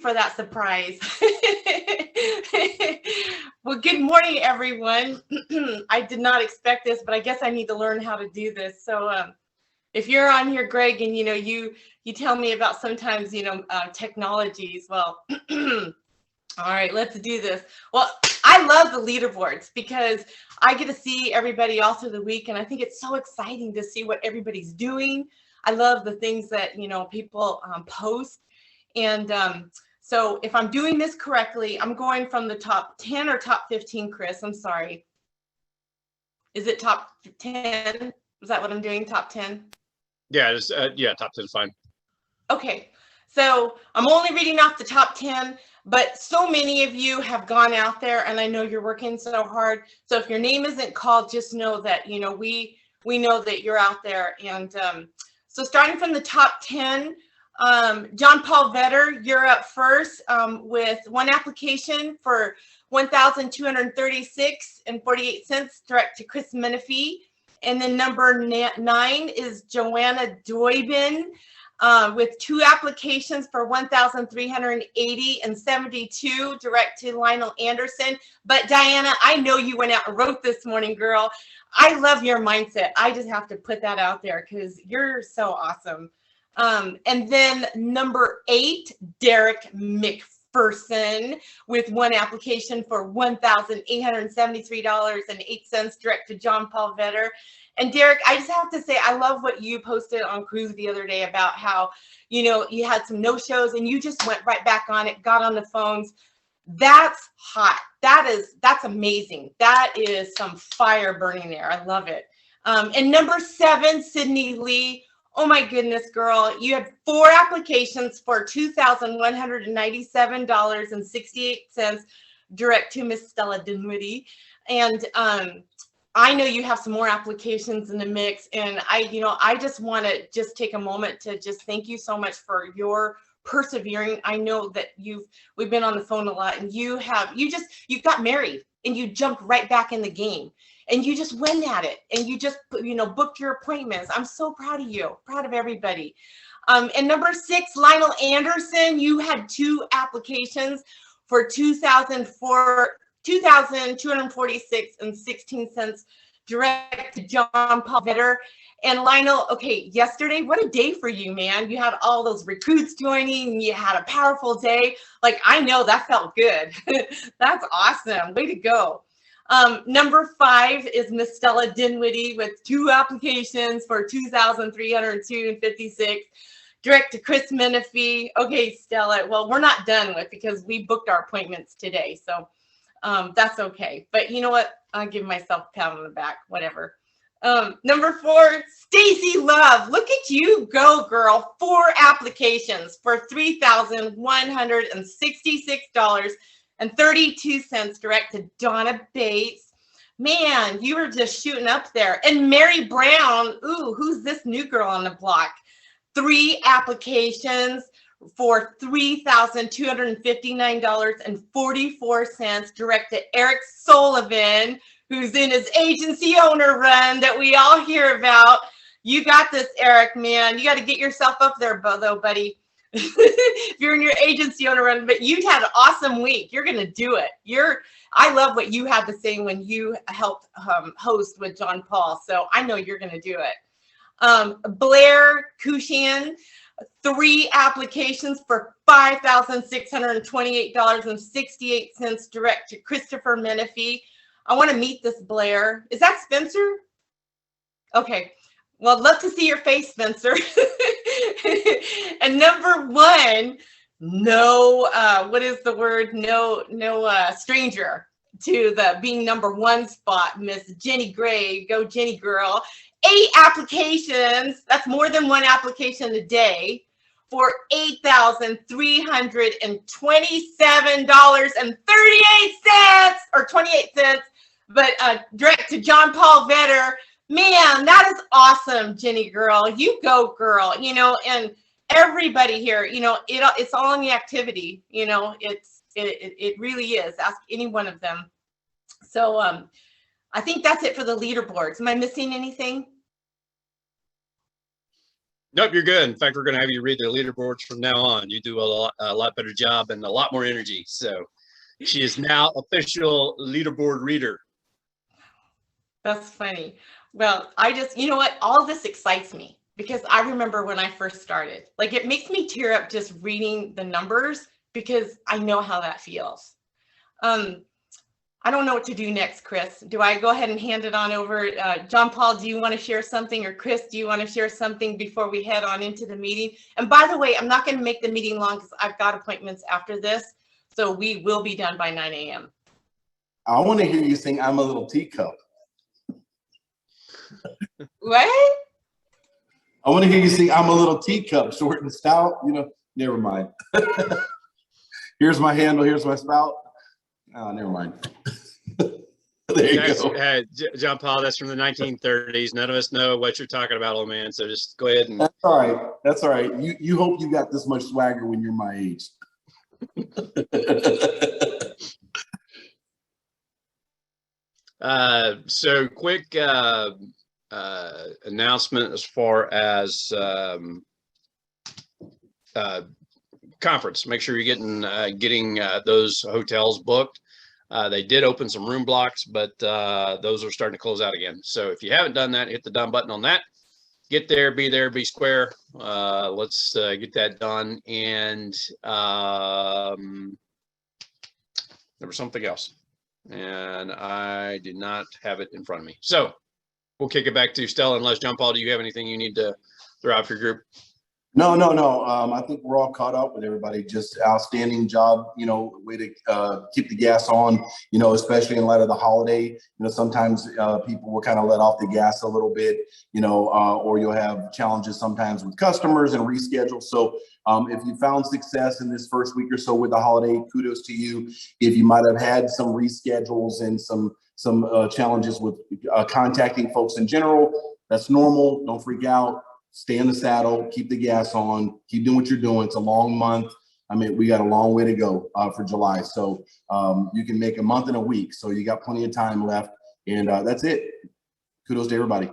for that surprise. Well, good morning, everyone. I did not expect this, but I guess I need to learn how to do this. So if you're on here, Greg, and you tell me about sometimes technologies. Well, all right, let's do this. Well, I love the leaderboards because I get to see everybody all through the week, and I think it's so exciting to see what everybody's doing. I love the things that people post, and so if I'm doing this correctly, I'm going from the top 10 or top 15, Chris. I'm sorry. Is it top 10? Is that what I'm doing? Top 10? Yeah, top 10 is fine. Okay, so I'm only reading off the top 10, but so many of you have gone out there, and I know you're working so hard. So if your name isn't called, just know that we know that you're out there. And so starting from the top 10, John Paul Vetter, you're up first with one application for $1,236.48 direct to Chris Menifee. And then number 9 is Joanna Doibin with 2 applications for $1,380.72 direct to Lionel Anderson. But Diana, I know you went out and wrote this morning, girl. I love your mindset. I just have to put that out there because you're so awesome. And then number 8, Derek McPherson with 1 application for $1,873.08 direct to John Paul Vetter. And Derek, I just have to say, I love what you posted on Cruise the other day about how, you had some no-shows and you just went right back on it, got on the phones. That's hot. That's amazing. That is some fire burning there. I love it. And number 7, Sydney Lee. Oh my goodness, girl. You had 4 applications for $2,197.68 direct to Miss Stella Dinwiddie. And I know you have some more applications in the mix. And I just want to just take a moment to just thank you so much for your persevering. I know that we've been on the phone a lot, and you got married and you jumped right back in the game. And you just went at it, and you just, booked your appointments. I'm so proud of you, proud of everybody. And number 6, Lionel Anderson, you had 2 applications for $2,246.16 direct to John Paul Vetter. And Lionel, okay, yesterday, what a day for you, man. You had all those recruits joining, you had a powerful day. Like, I know that felt good. That's awesome. Way to go. Number 5 is Miss Stella Dinwiddie with 2 applications for $2,302.56 direct to Chris Menifee. Okay, Stella, well, we're not done with because we booked our appointments today, so that's okay. But you know what? I'll give myself a pat on the back, whatever. Number 4, Stacy Love. Look at you go, girl. 4 applications for $3,166.32 direct to Donna Bates. Man, you were just shooting up there. And Mary Brown, ooh, who's this new girl on the block? 3 applications for $3,259.44 direct to Eric Sullivan, who's in his agency owner run that we all hear about. You got this, Eric, man. You got to get yourself up there, though, buddy. If you're in your agency owner run, but you had an awesome week. You're going to do it. I love what you had to say when you helped host with John Paul. So I know you're going to do it. Blair Cushion, 3 applications for $5,628.68 direct to Christopher Menifee. I want to meet this Blair. Is that Spencer? Okay. Well, I'd love to see your face, Spencer. And number 1, what is the word? No stranger to the being number 1 spot, Miss Jenny Gray. Go, Jenny girl. 8 applications. That's more than 1 application a day for $8,327.38 or 28 cents. But direct to John Paul Vetter. Man, that is awesome, Jenny girl. You go, girl. And everybody here, it's all in the activity. It really is. Ask any one of them. So I think that's it for the leaderboards. Am I missing anything? Nope, you're good. In fact, we're going to have you read the leaderboards from now on. You do a lot better job and a lot more energy. So she is now official leaderboard reader. That's funny. Well, you know what? All of this excites me because I remember when I first started. Like, it makes me tear up just reading the numbers because I know how that feels. I don't know what to do next, Chris. Do I go ahead and hand it on over? John Paul, do you want to share something? Or Chris, do you want to share something before we head on into the meeting? And by the way, I'm not going to make the meeting long because I've got appointments after this. So we will be done by 9 a.m. I want to hear you sing I'm a Little Teacup. What? I want to hear you sing I'm a Little Teacup, short and stout. You know, never mind. Here's my handle, here's my spout. Oh, never mind. There you go. John Paul, that's from the 1930s. None of us know what you're talking about, old man. So just go ahead and. That's all right. That's all right. You hope you got this much swagger when you're my age. So quick announcement as far as conference. Make sure you're getting those hotels booked. They did open some room blocks, but those are starting to close out again. So if you haven't done that, hit the done button on that. Get there, be square. Let's get that done. And there was something else, and I did not have it in front of me. So we'll kick it back to Stella. Unless, John Paul, do you have anything you need to throw out for your group? No. I think we're all caught up with everybody. Just outstanding job, way to keep the gas on, especially in light of the holiday. Sometimes people will kind of let off the gas a little bit, or you'll have challenges sometimes with customers and reschedule. So if you found success in this first week or so with the holiday, kudos to you. If you might have had some reschedules and some challenges with contacting folks in general, that's normal. Don't freak out. Stay in the saddle, keep the gas on, keep doing what you're doing. It's a long month. I mean, we got a long way to go for July. So you can make a month in a week. So you got plenty of time left. And that's it. Kudos to everybody.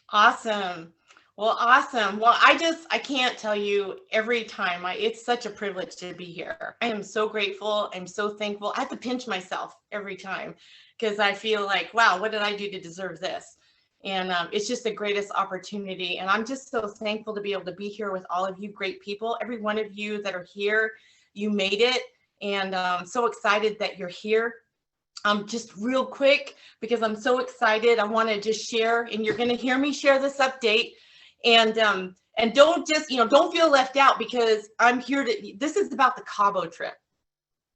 Awesome. Well, awesome. Well, I can't tell you every time. It's such a privilege to be here. I am so grateful. I'm so thankful. I have to pinch myself every time because I feel like, wow, what did I do to deserve this? And it's just the greatest opportunity. And I'm just so thankful to be able to be here with all of you great people. Every one of you that are here, you made it. And I'm so excited that you're here. Just real quick, because I'm so excited, I want to just share, and you're going to hear me share this update. And don't just, don't feel left out, because I'm here this is about the Cabo trip.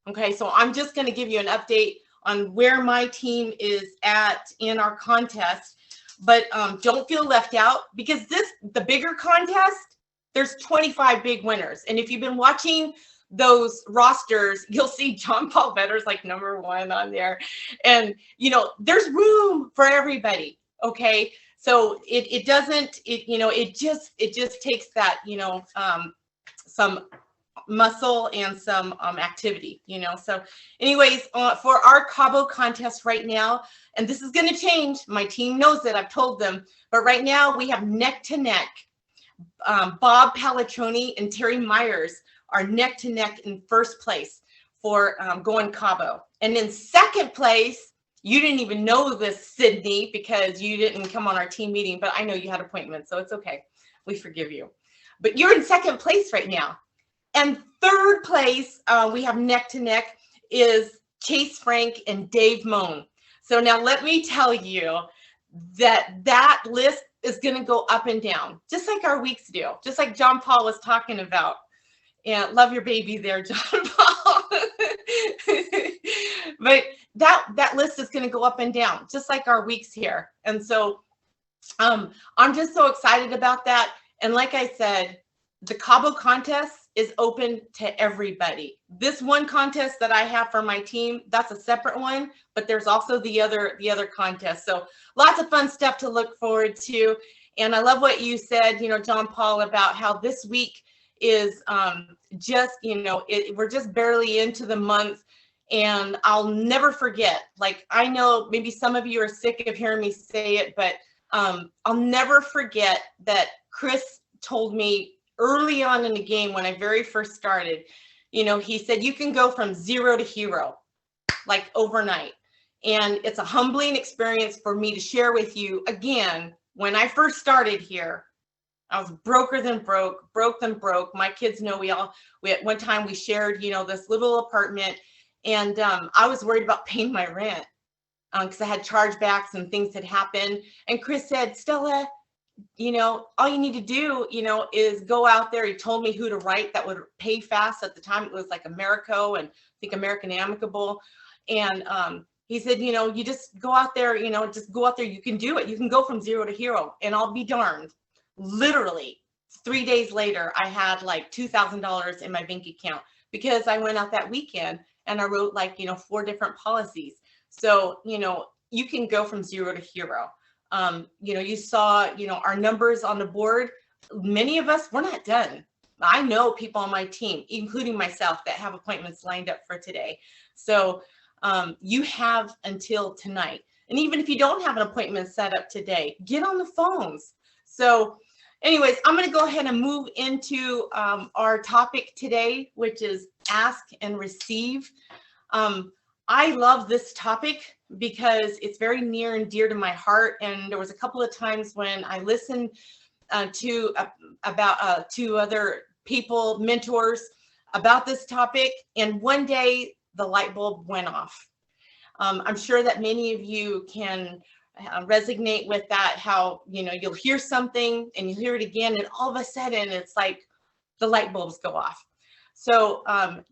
Okay, so I'm just going to give you an update on where my team is at in our contest, but don't feel left out, because the bigger contest, there's 25 big winners. And if you've been watching those rosters, you'll see John Paul Vetter's like #1 on there. And, there's room for everybody. Okay. So it just takes that, some muscle and some activity, So anyways, for our Cabo contest right now, and this is going to change. My team knows it. I've told them. But right now we have neck to neck. Bob Palatroni and Terry Myers are neck to neck in first place for going Cabo. And in second place, you didn't even know this, Sydney, because you didn't come on our team meeting, but I know you had appointments, so it's okay. We forgive you. But you're in second place right now. And third place, we have neck to neck, is Chase Frank and Dave Moan. So now let me tell you that list is going to go up and down, just like our weeks do, just like John Paul was talking about. And love your baby there, John Paul. But that list is going to go up and down, just like our weeks here. And so I'm just so excited about that. And like I said, the Cabo contest is open to everybody. This one contest that I have for my team, that's a separate one, but there's also the other contest. So lots of fun stuff to look forward to. And I love what you said, John Paul, about how this week is just, we're just barely into the month. And I'll never forget, like, I know maybe some of you are sick of hearing me say it, but I'll never forget that Chris told me early on in the game when I very first started, you know, he said, you can go from 0 to hero, like overnight. And it's a humbling experience for me to share with you. Again, when I first started here, I was broker than broke than broke. My kids know we at one time we shared, you know, this little apartment, and I was worried about paying my rent because I had chargebacks and things had happened. And Chris said, Stella, you know, all you need to do, you know, is go out there. He told me who to write that would pay fast. At the time, it was like Americo and I think American Amicable. And he said, you know, you just go out there, you know, just go out there. You can do it. You can go from 0 to hero. And I'll be darned. Literally 3 days later, I had like $2,000 in my bank account because I went out that weekend and I wrote like, you know, 4 different policies. So, you know, you can go from 0 to hero. You know, you saw, you know, our numbers on the board. Many of us, we're not done. I know people on my team, including myself, that have appointments lined up for today. So you have until tonight. And even if you don't have an appointment set up today, get on the phones. So anyways, I'm going to go ahead and move into our topic today, which is ask and receive. I love this topic because it's very near and dear to my heart. And there was a couple of times when I listened to other people, mentors, about this topic. And one day the light bulb went off. I'm sure that many of you can resonate with that, how, you know, you'll hear something and you hear it again, and all of a sudden it's like the light bulbs go off. So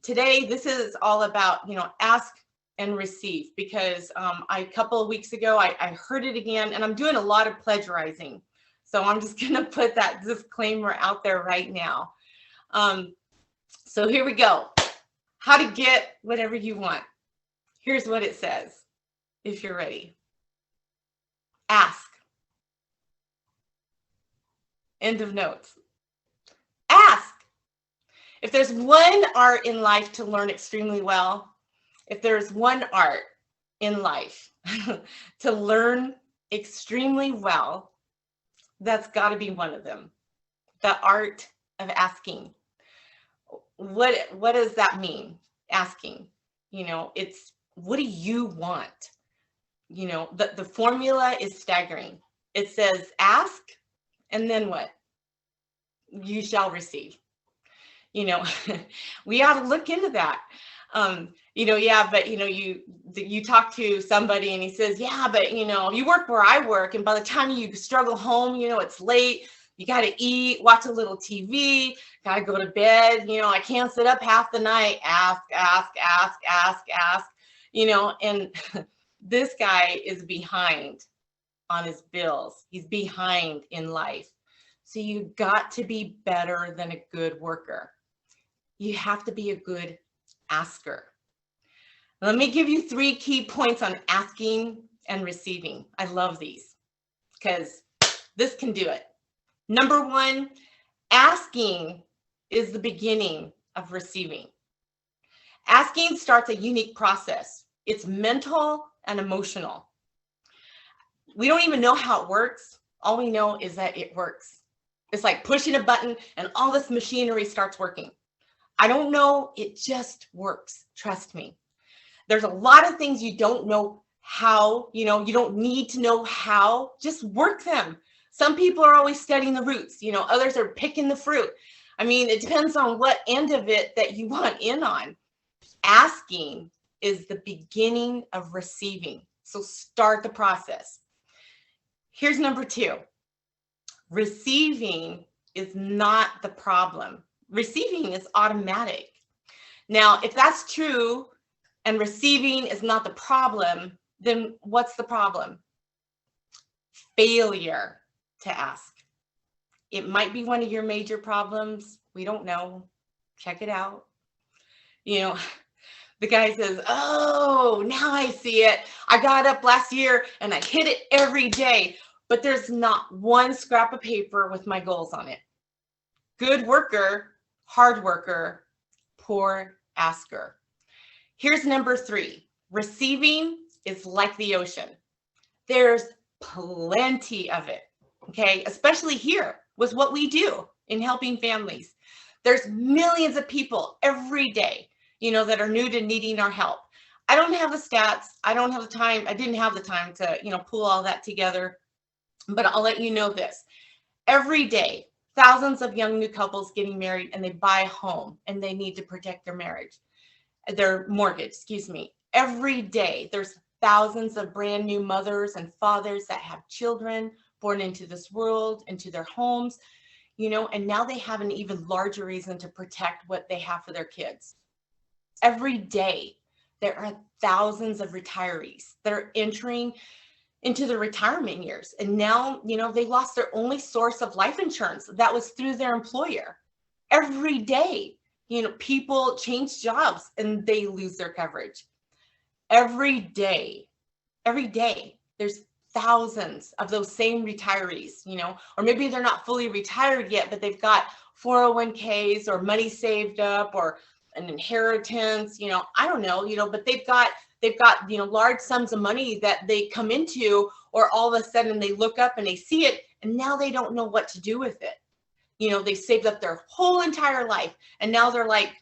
today, this is all about, you know, ask and receive, because a couple of weeks ago, I heard it again, and I'm doing a lot of plagiarizing. So I'm just going to put that disclaimer out there right now. So here we go. How to get whatever you want. Here's what it says, if you're ready. Ask. End of notes. Ask. If there's one art in life to learn extremely well, if there's one art in life to learn extremely well, that's got to be one of them. The art of asking. What does that mean? Asking. You know, it's, what do you want? You know, the formula is staggering. It says ask, and then what? You shall receive. You know, we ought to look into that. You know, yeah, but you know, you talk to somebody and he says, yeah, but you know, you work where I work, and by the time you struggle home, you know, it's late. You got to eat, watch a little TV, got to go to bed. You know, I can't sit up half the night. Ask. You know, and this guy is behind on his bills. He's behind in life. So you got to be better than a good worker. You have to be a good asker. Let me give you 3 key points on asking and receiving. I love these because this can do it. Number 1, asking is the beginning of receiving. Asking starts a unique process. It's mental and emotional. We don't even know how it works. All we know is that it works. It's like pushing a button and all this machinery starts working. I don't know, it just works. Trust me. There's a lot of things you don't know how, you know, you don't need to know how, just work them. Some people are always studying the roots, you know, others are picking the fruit. I mean, it depends on what end of it that you want in on. Asking is the beginning of receiving. So start the process. Here's number 2. Receiving is not the problem. Receiving is automatic. Now, if that's true and receiving is not the problem, then what's the problem? Failure to ask. It might be one of your major problems. We don't know. Check it out. You know, the guy says, oh, now I see it. I got up last year and I hit it every day, but there's not one scrap of paper with my goals on it. Good worker, hard worker, poor asker. Here's number 3. Receiving is like the ocean. There's plenty of it. Okay, especially here with what we do in helping families. There's millions of people every day, that are new to needing our help. I don't have the stats. I don't have the time. I didn't have the time to, pull all that together. But I'll let you know this. Every day, thousands of young new couples getting married, and they buy a home and they need to protect their mortgage, excuse me. Every day, there's thousands of brand new mothers and fathers that have children born into this world, into their homes, and now they have an even larger reason to protect what they have for their kids. Every day, there are thousands of retirees that are entering into their retirement years. And now, they lost their only source of life insurance. That was through their employer. Every day, people change jobs and they lose their coverage. Every day, there's thousands of those same retirees, or maybe they're not fully retired yet, but they've got 401ks or money saved up or an inheritance, I don't know, but they've got large sums of money that they come into, or all of a sudden they look up and they see it and now they don't know what to do with it. They saved up their whole entire life and now they're like,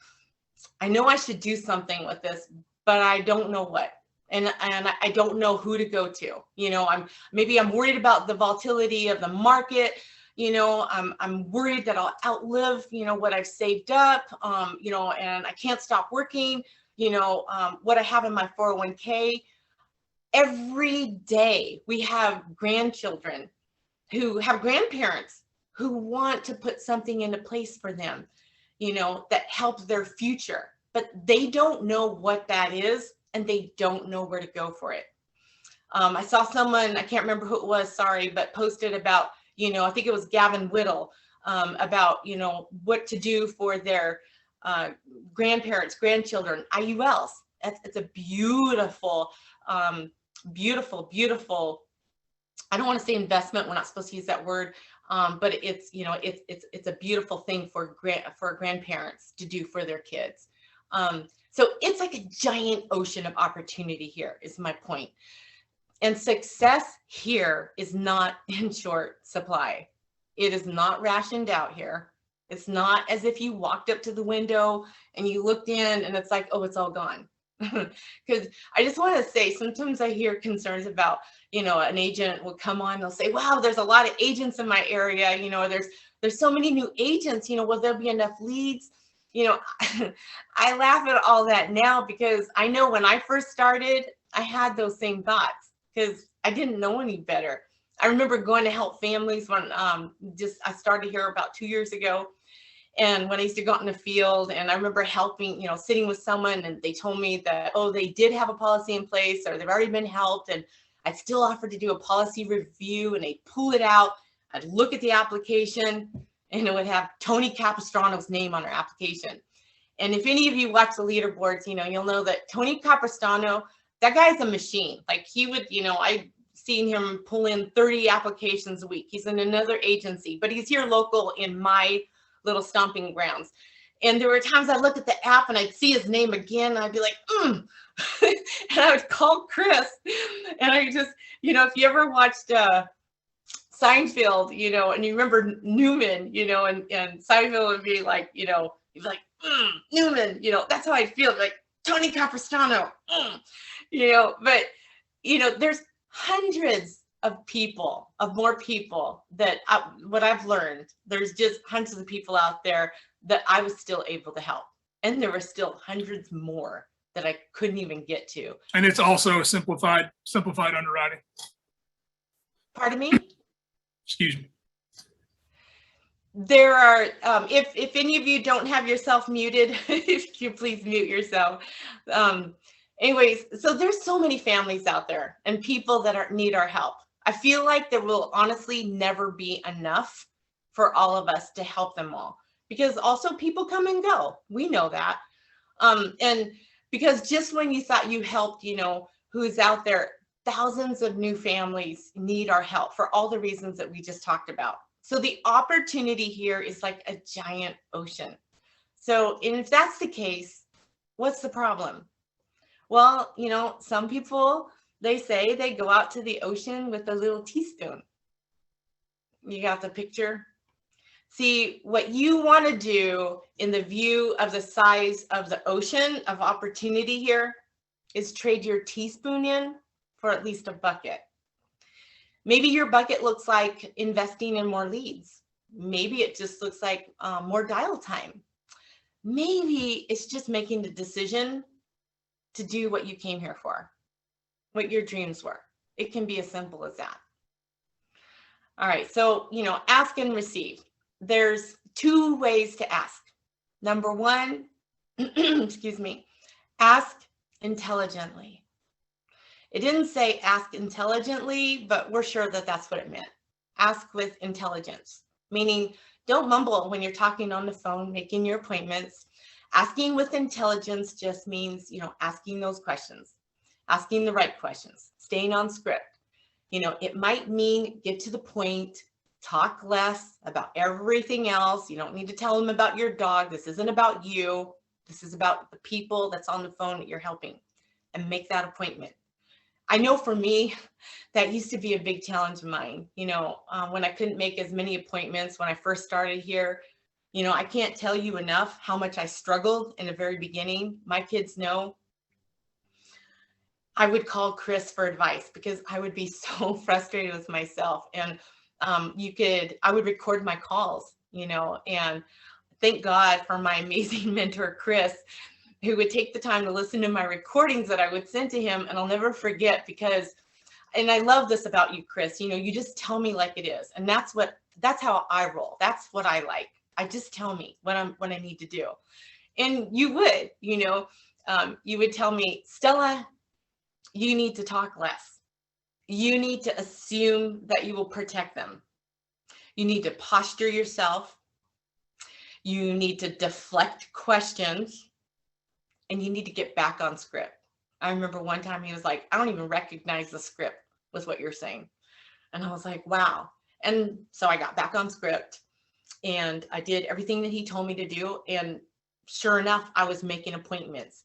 I know I should do something with this, but I don't know what. And I don't know who to go to. I'm worried about the volatility of the market. I'm worried that I'll outlive, what I've saved up, and I can't stop working, what I have in my 401k. Every day we have grandchildren who have grandparents who want to put something into place for them, that helps their future, but they don't know what that is and they don't know where to go for it. I saw someone, I can't remember who it was, sorry, but posted about, I think it was Gavin Whittle, about, what to do for their grandparents, grandchildren, IULs. It's a beautiful, beautiful, I don't want to say investment. We're not supposed to use that word. But it's, it's a beautiful thing for grandparents to do for their kids. So it's like a giant ocean of opportunity here is my point. And success here is not in short supply. It is not rationed out here. It's not as if you walked up to the window and you looked in and it's like, oh, it's all gone. Because I just want to say, sometimes I hear concerns about, an agent will come on, they'll say, wow, there's a lot of agents in my area, there's so many new agents, will there be enough leads? I laugh at all that now because I know when I first started, I had those same thoughts because I didn't know any better. I remember going to help families when I started here about 2 years ago. And when I used to go out in the field, and I remember helping, sitting with someone and they told me that, oh, they did have a policy in place or they've already been helped. And I'd still offer to do a policy review and they pull it out. I'd look at the application and it would have Tony Capistrano's name on our application. And if any of you watch the leaderboards, you'll know that Tony Capistrano, that guy's a machine. Like he would, I seen him pull in 30 applications a week. He's in another agency, but he's here local in my little stomping grounds. And there were times I looked at the app and I'd see his name again and I'd be like, and I would call Chris and I just, if you ever watched Seinfeld, and you remember Newman, and Seinfeld would be like, he'd be like, Newman, that's how I feel, like Tony Capistrano, but, there's hundreds of more people that what I've learned, there's just hundreds of people out there that I was still able to help. And there were still hundreds more that I couldn't even get to. And it's also a simplified underwriting. Pardon me? Excuse me. There are, if any of you don't have yourself muted, if you please mute yourself. Anyways, so there's so many families out there and people that need our help. I feel like there will honestly never be enough for all of us to help them all, because also people come and go. We know that. And because just when you thought you helped, who's out there, thousands of new families need our help for all the reasons that we just talked about. So the opportunity here is like a giant ocean. So, and if that's the case, what's the problem? Well, some people, They say they go out to the ocean with a little teaspoon. You got the picture? See, what you want to do in the view of the size of the ocean of opportunity here is trade your teaspoon in for at least a bucket. Maybe your bucket looks like investing in more leads. Maybe it just looks like more dial time. Maybe it's just making the decision to do what you came here for, what your dreams were. It can be as simple as that. All right, so, ask and receive. There's two ways to ask. Number one, excuse me, ask intelligently. It didn't say ask intelligently, but we're sure that that's what it meant. Ask with intelligence, meaning don't mumble when you're talking on the phone, making your appointments. Asking with intelligence just means, asking those questions, asking the right questions, staying on script. It might mean get to the point, talk less about everything else. You don't need to tell them about your dog. This isn't about you. This is about the people that's on the phone that you're helping, and make that appointment. I know for me, that used to be a big challenge of mine. When I couldn't make as many appointments when I first started here, I can't tell you enough how much I struggled in the very beginning. My kids know I would call Chris for advice because I would be so frustrated with myself. And I would record my calls, and thank God for my amazing mentor, Chris, who would take the time to listen to my recordings that I would send to him. And I'll never forget and I love this about you, Chris, you just tell me like it is. And that's how I roll. That's what I like. I just tell me what I need to do. And you would, you would tell me, Stella, you need to talk less. You need to assume that you will protect them. You need to posture yourself. You need to deflect questions. And you need to get back on script. I remember one time he was like, I don't even recognize the script with what you're saying. And I was like, wow. And so I got back on script and I did everything that he told me to do. And sure enough, I was making appointments.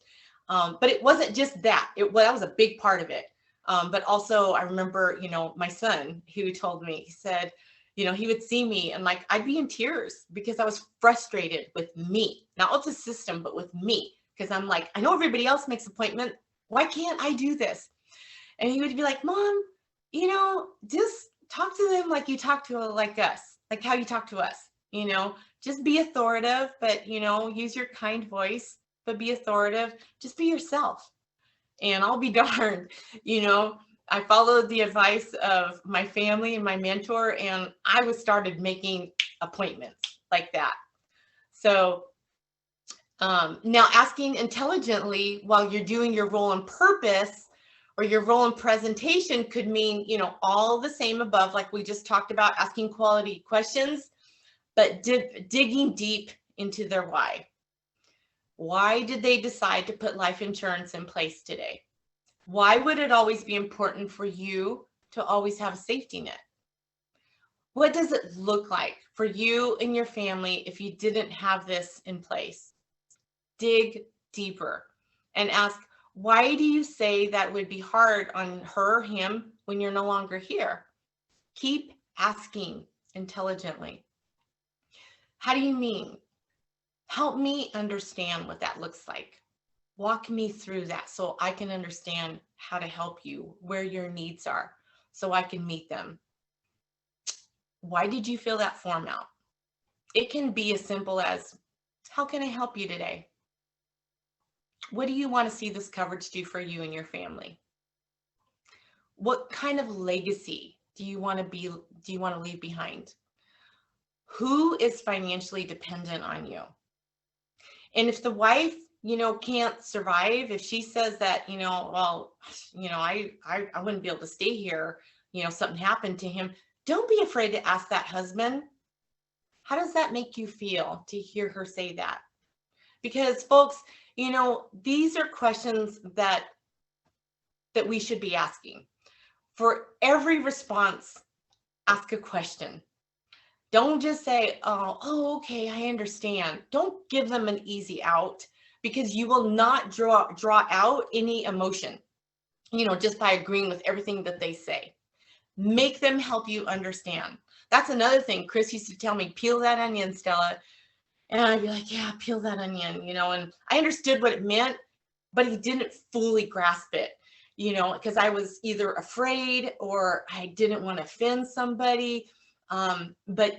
But it wasn't just that. That was a big part of it. But also I remember, my son who told me, he said, he would see me and I'd be in tears because I was frustrated with me, not with the system, but with me. Because I'm like, I know everybody else makes appointment. Why can't I do this? And he would be like, Mom, just talk to them like you talk to like us, like how you talk to us, just be authoritative, but, use your kind voice, but be authoritative. Just be yourself. And I'll be darned, I followed the advice of my family and my mentor, and I started making appointments like that. So now asking intelligently while you're doing your role and purpose or your role and presentation could mean, all the same above, like we just talked about, asking quality questions, but digging deep into their why. Why did they decide to put life insurance in place today? Why would it always be important for you to always have a safety net? What does it look like for you and your family if you didn't have this in place? Dig deeper and ask, why do you say that would be hard on her or him when you're no longer here? Keep asking intelligently. How do you mean? Help me understand what that looks like. Walk me through that so I can understand how to help you, where your needs are, so I can meet them. Why did you fill that form out? It can be as simple as, how can I help you today? What do you want to see this coverage do for you and your family? What kind of legacy do you want to leave behind? Who is financially dependent on you? And if the wife, can't survive, if she says that, I wouldn't be able to stay here, something happened to him, don't be afraid to ask that husband, how does that make you feel to hear her say that? Because folks, these are questions that we should be asking. For every response, ask a question. Don't just say, oh, okay, I understand. Don't give them an easy out because you will not draw out any emotion. just by agreeing with everything that they say. Make them help you understand. That's another thing. Chris used to tell me, peel that onion, Stella. And I'd be like, yeah, peel that onion, and I understood what it meant, but he didn't fully grasp it, because I was either afraid or I didn't want to offend somebody. But,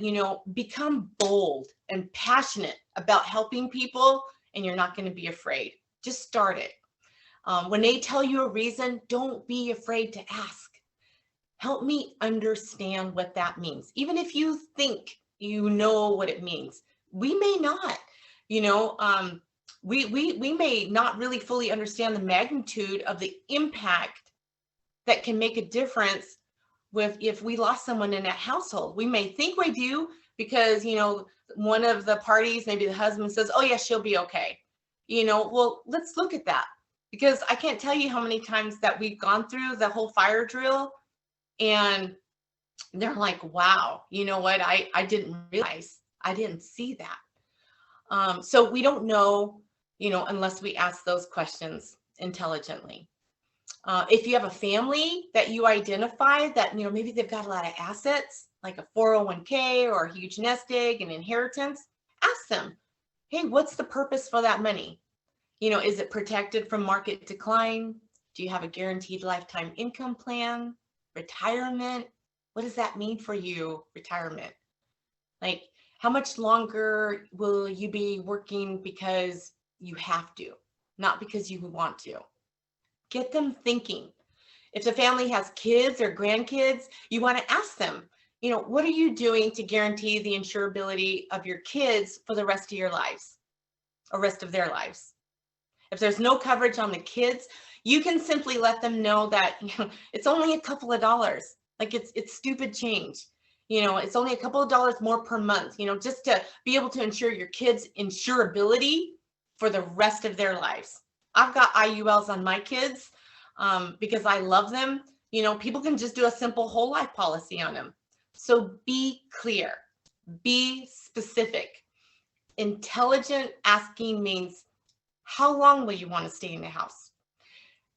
become bold and passionate about helping people, and you're not going to be afraid. Just start it. When they tell you a reason, don't be afraid to ask. Help me understand what that means. Even if you think you know what it means, we may not, we may not really fully understand the magnitude of the impact that can make a difference if we lost someone in that household. We may think we do because, one of the parties, maybe the husband says, oh yeah, she'll be okay. Well, let's look at that, because I can't tell you how many times that we've gone through the whole fire drill and they're like, wow, you know what? I didn't realize, I didn't see that. So we don't know, unless we ask those questions intelligently. If you have a family that you identify that, maybe they've got a lot of assets, like a 401k or a huge nest egg, an inheritance, ask them, hey, what's the purpose for that money? Is it protected from market decline? Do you have a guaranteed lifetime income plan? Retirement? What does that mean for you, retirement? Like, how much longer will you be working because you have to, not because you want to? Get them thinking. If the family has kids or grandkids, you want to ask them, what are you doing to guarantee the insurability of your kids for the rest of your lives or rest of their lives? If there's no coverage on the kids, you can simply let them know that, it's only a couple of dollars. Like it's stupid change. It's only a couple of dollars more per month, just to be able to ensure your kids' insurability for the rest of their lives. I've got IULs on my kids because I love them. People can just do a simple whole life policy on them. So be clear, be specific. Intelligent asking means, how long will you want to stay in the house?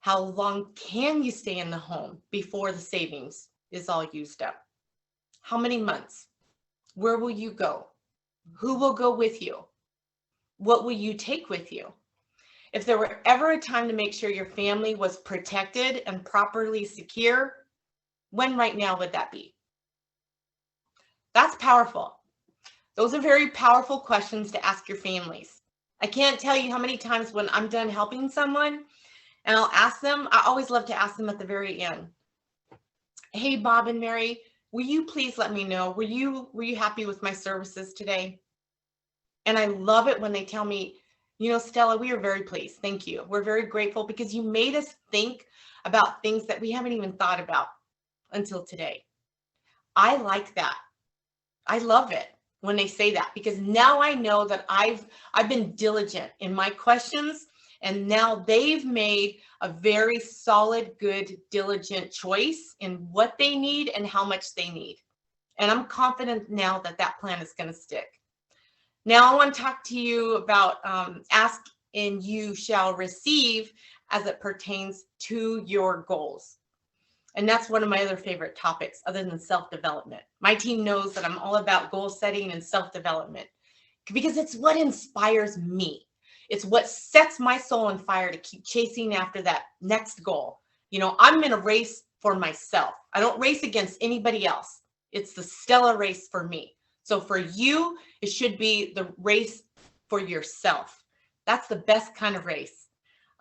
How long can you stay in the home before the savings is all used up? How many months? Where will you go? Who will go with you? What will you take with you? If there were ever a time to make sure your family was protected and properly secure, when right now would that be? That's powerful. Those are very powerful questions to ask your families. I can't tell you how many times when I'm done helping someone and I'll ask them, I always love to ask them at the very end, hey, Bob and Mary, will you please let me know, were you happy with my services today? And I love it when they tell me, Stella, we are very pleased. Thank you. We're very grateful because you made us think about things that we haven't even thought about until today. I like that. I love it when they say that, because now I know that I've been diligent in my questions, and now they've made a very solid, good, diligent choice in what they need and how much they need. And I'm confident now that that plan is going to stick. Now I want to talk to you about ask and you shall receive as it pertains to your goals. And that's one of my other favorite topics other than self-development. My team knows that I'm all about goal setting and self-development because it's what inspires me. It's what sets my soul on fire to keep chasing after that next goal. I'm in a race for myself. I don't race against anybody else. It's the Stella race for me. So for you, it should be the race for yourself. That's the best kind of race.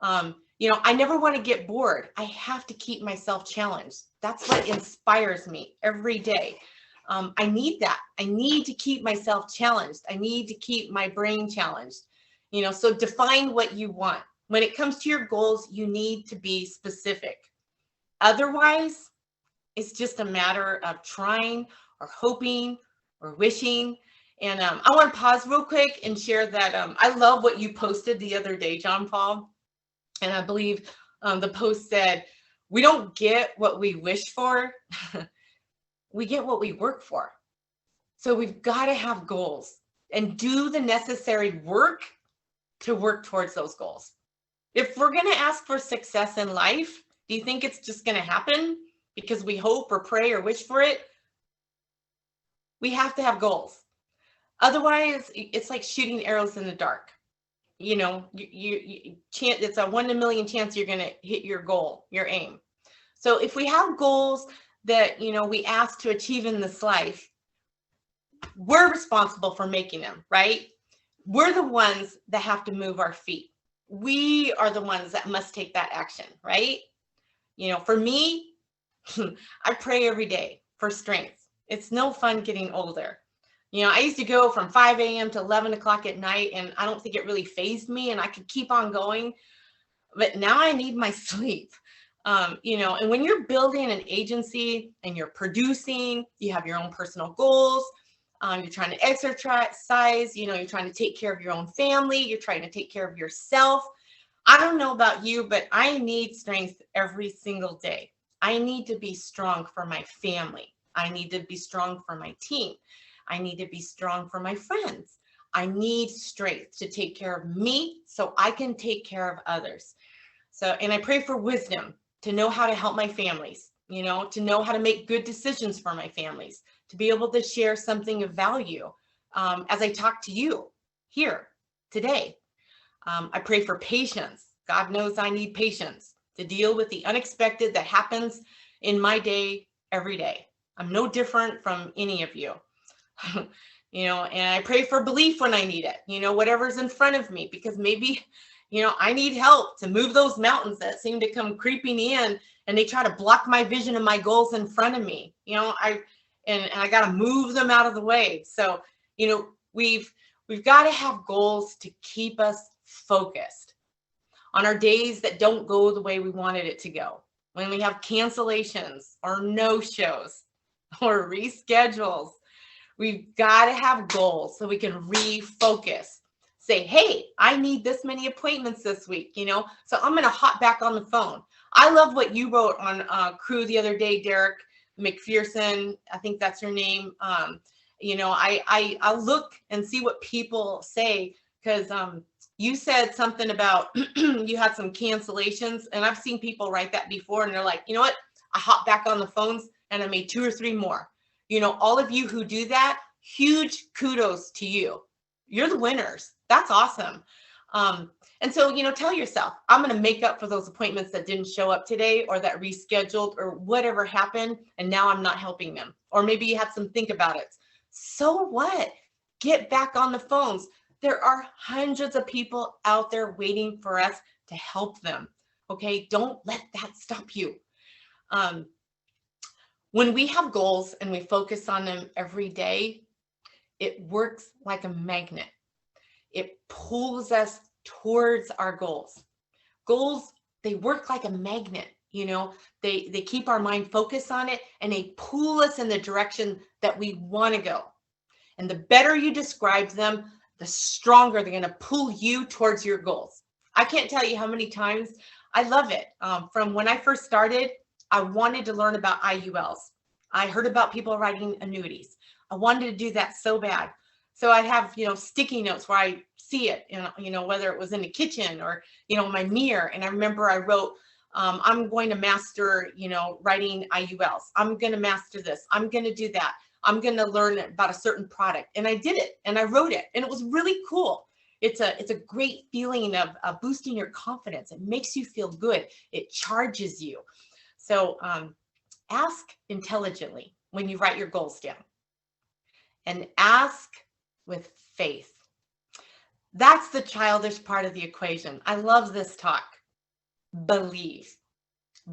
I never want to get bored. I have to keep myself challenged. That's what inspires me every day. I need that. I need to keep myself challenged. I need to keep my brain challenged. So define what you want. When it comes to your goals, you need to be specific. Otherwise, it's just a matter of trying or hoping or wishing. And I want to pause real quick and share that I love what you posted the other day, John Paul. And I believe the post said, we don't get what we wish for, we get what we work for. So we've got to have goals and do the necessary work to work towards those goals. If we're going to ask for success in life, Do you think it's just going to happen because we hope or pray or wish for it? We have to have goals. Otherwise, it's like shooting arrows in the dark. You know, it's a 1 in a million chance you're going to hit your goal, your aim. So if we have goals that, you know, we ask to achieve in this life, we're responsible for making them, right? We're the ones that have to move our feet. We are the ones that must take that action, right? You know, for me, I pray every day for strength. It's no fun getting older. You know, I used to go from 5 a.m. to 11 o'clock at night, and I don't think it really fazed me, and I could keep on going. But now I need my sleep. You know, and when you're building an agency and you're producing, you have your own personal goals. You're trying to exercise, you know, you're trying to take care of your own family. You're trying to take care of yourself. I don't know about you, but I need strength every single day. I need to be strong for my family. I need to be strong for my team. I need to be strong for my friends. I need strength to take care of me so I can take care of others. So, and I pray for wisdom to know how to help my families, you know, to know how to make good decisions for my families, to be able to share something of value as I talk to you here today. I pray for patience. God knows I need patience to deal with the unexpected that happens in my day every day. I'm no different from any of you. You know, and I pray for belief when I need it, you know, whatever's in front of me, because maybe, you know, I need help to move those mountains that seem to come creeping in and they try to block my vision and my goals in front of me. You know, I got to move them out of the way. So, you know, we've got to have goals to keep us focused on our days that don't go the way we wanted it to go. When we have cancellations or no-shows or reschedules, we've got to have goals so we can refocus. Say, hey, I need this many appointments this week, you know, so I'm going to hop back on the phone. I love what you wrote on Crew the other day, Derek McPherson. I think that's your name. You know, I look and see what people say, because you said something about you had some cancellations, and I've seen people write that before, and they're like, you know what? I hopped back on the phones and I made 2 or 3 more. You know, all of you who do that, huge kudos to you. You're the winners. That's awesome. And so, you know, tell yourself, I'm going to make up for those appointments that didn't show up today or that rescheduled or whatever happened, and now I'm not helping them. Or maybe you had some think about it. So what? Get back on the phones. There are hundreds of people out there waiting for us to help them. Okay, don't let that stop you. When we have goals and we focus on them every day, it works like a magnet. It pulls us towards our goals. Goals, they work like a magnet, you know, they keep our mind focused on it, and they pull us in the direction that we want to go. And the better you describe them, the stronger they're going to pull you towards your goals. I can't tell you how many times I love it. From when I first started, I wanted to learn about IULs. I heard about people writing annuities. I wanted to do that so bad. So I have, you know, sticky notes where I see it, you know, whether it was in the kitchen or, you know, my mirror. And I remember I wrote, I'm going to master, you know, writing IULs. I'm going to master this. I'm going to do that. I'm going to learn about a certain product. And I did it, and I wrote it, and it was really cool. It's a great feeling of boosting your confidence. It makes you feel good. It charges you. So ask intelligently when you write your goals down, and ask with faith. That's the childish part of the equation. I love this talk. Believe.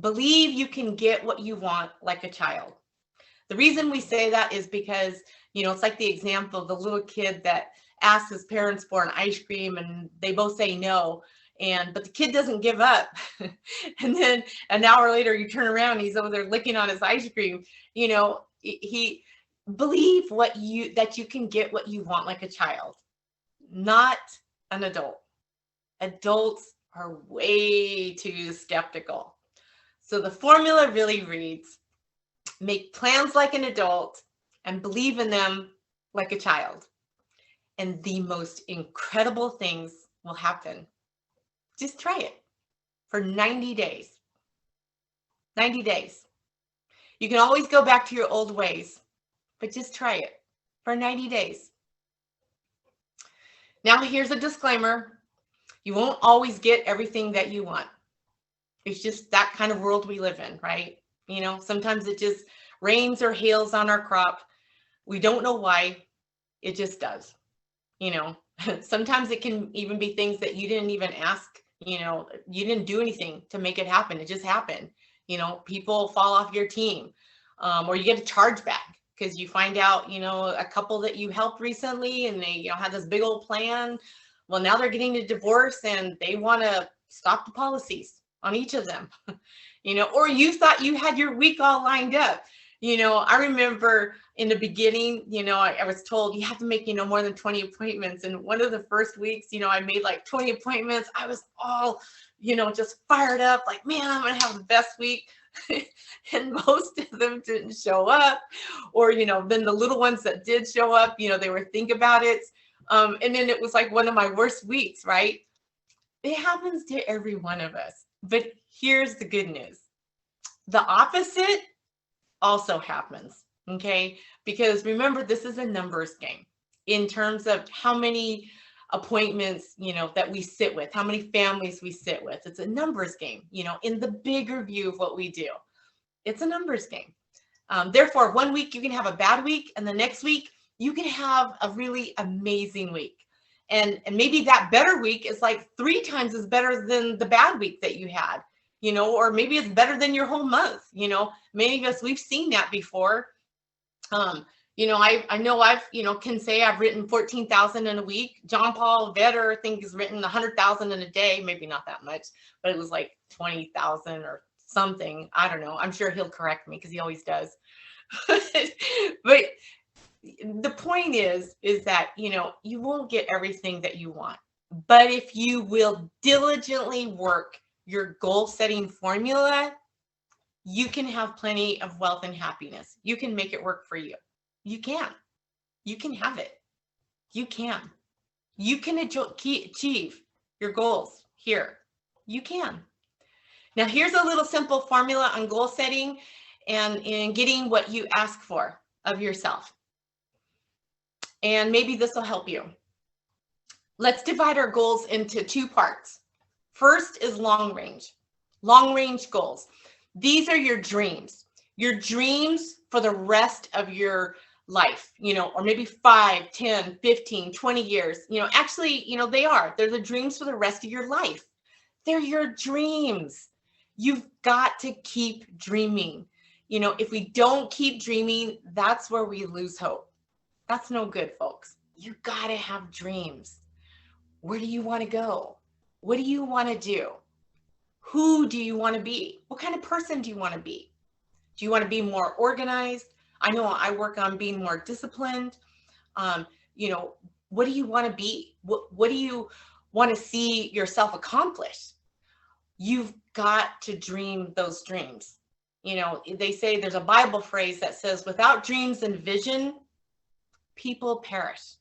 Believe you can get what you want like a child. The reason we say that is because, you know, it's like the example of the little kid that asks his parents for an ice cream and they both say no, but the kid doesn't give up. And then an hour later you turn around and he's over there licking on his ice cream. You know, he believe that you can get what you want like a child, not an adult. Adults are way too skeptical. So the formula really reads: make plans like an adult and believe in them like a child, and the most incredible things will happen. Just try it for 90 days. 90 days. You can always go back to your old ways, but just try it for 90 days. Now, here's a disclaimer. You won't always get everything that you want. It's just that kind of world we live in, right? You know, sometimes it just rains or hails on our crop. We don't know why. It just does. You know, sometimes it can even be things that you didn't even ask. You know, you didn't do anything to make it happen. It just happened. You know, people fall off your team, or you get a charge back because you find out, you know, a couple that you helped recently and they, you know, had this big old plan. Well, now they're getting a divorce and they want to stop the policies on each of them, you know, or you thought you had your week all lined up. You know, I remember in the beginning, you know, I was told you have to make, you know, more than 20 appointments. And one of the first weeks, you know, I made like 20 appointments. I was all, you know, just fired up, like, man, I'm going to have the best week. And most of them didn't show up, or, you know, then the little ones that did show up, you know, they were think about it. And then it was like one of my worst weeks, right? It happens to every one of us. But here's the good news. The opposite also happens, okay? Because remember, this is a numbers game in terms of how many appointments, you know, that we sit with, how many families we sit with. It's a numbers game, you know, in the bigger view of what we do. It's a numbers game. Therefore, one week you can have a bad week, and the next week you can have a really amazing week. And maybe that better week is like 3 times as better than the bad week that you had, you know, or maybe it's better than your whole month. You know, many of us, we've seen that before. You know, I know I've, you know, can say I've written 14,000 in a week. John Paul Vetter, I think, has written 100,000 in a day, maybe not that much, but it was like 20,000 or something. I don't know. I'm sure he'll correct me because he always does. But the point is that, you know, you won't get everything that you want, but if you will diligently work your goal setting formula, you can have plenty of wealth and happiness. You can make it work for you. You can have it. You can achieve your goals here. You can. Now, here's a little simple formula on goal setting and in getting what you ask for of yourself. And maybe this will help you. Let's divide our goals into 2 parts. First is long range goals. These are your dreams for the rest of your life, you know, or maybe 5, 10, 15, 20 years, you know, actually, you know, they're the dreams for the rest of your life. They're your dreams. You've got to keep dreaming. You know, if we don't keep dreaming, that's where we lose hope. That's no good, folks. You got to have dreams. Where do you want to go? What do you want to do? Who do you want to be? What kind of person do you want to be? Do you want to be more organized? I know I work on being more disciplined. You know, what do you want to be? What do you want to see yourself accomplish? You've got to dream those dreams. You know, they say there's a Bible phrase that says, without dreams and vision, people perish.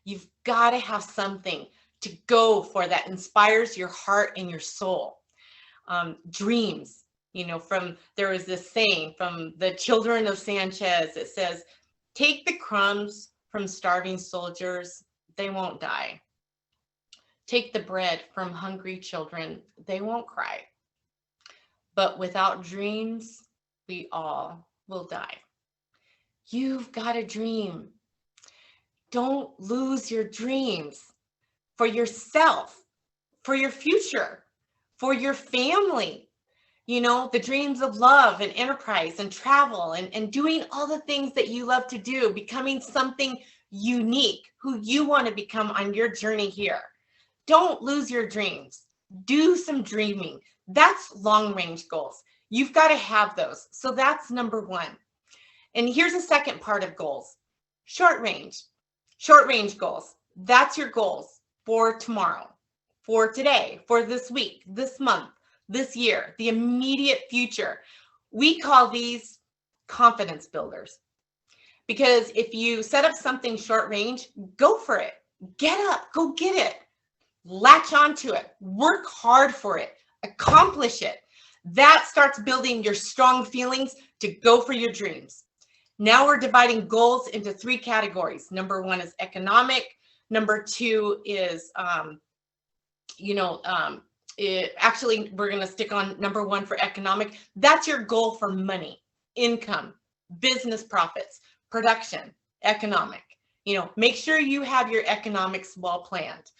You've got to have something to go for that inspires your heart and your soul. Dreams, you know, there is this saying from the children of Sanchez. It says, take the crumbs from starving soldiers, they won't die. Take the bread from hungry children, they won't cry. But without dreams, we all will die. You've got a dream. Don't lose your dreams for yourself, for your future, for your family. You know, the dreams of love and enterprise and travel and doing all the things that you love to do, becoming something unique, who you want to become on your journey here. Don't lose your dreams. Do some dreaming. That's long range goals. You've got to have those. So that's number 1. And here's the second part of goals. Short range goals. That's your goals for tomorrow, for today, for this week, this month, this year, the immediate future. We call these confidence builders. Because if you set up something short range, go for it. Get up, go get it. Latch onto it. Work hard for it. Accomplish it. That starts building your strong feelings to go for your dreams. Now we're dividing goals into 3 categories. Number 1 is economic. Number 2 is, actually, we're going to stick on number 1 for economic. That's your goal for money, income, business profits, production, economic. Make sure you have your economics well planned.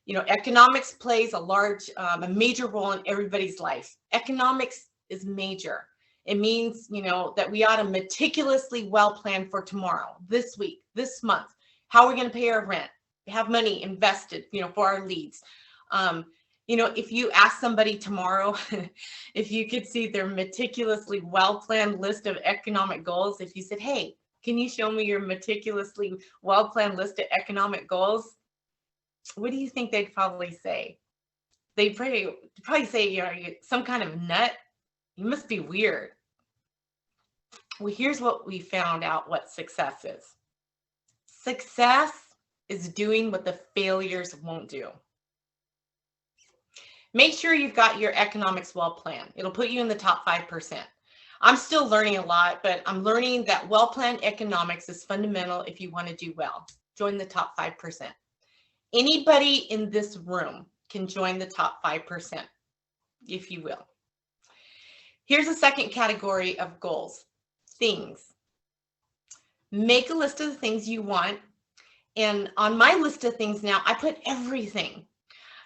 Economics plays a major role in everybody's life. Economics is major. It means, that we ought to meticulously well plan for tomorrow, this week, this month. How are we going to pay our rent? Have money invested, for our leads. If you ask somebody tomorrow, if you could see their meticulously well-planned list of economic goals, if you said, hey, can you show me your meticulously well-planned list of economic goals? What do you think they'd probably say? They'd probably say, you're some kind of nut. You must be weird. Well, here's what we found out what success is. Success is doing what the failures won't do. Make sure you've got your economics well planned. It'll put you in the top 5%. I'm still learning a lot, but I'm learning that well-planned economics is fundamental if you want to do well. Join the top 5%. Anybody in this room can join the top 5%, if you will. Here's a second category of goals, things. Make a list of the things you want. And on my list of things now, I put everything,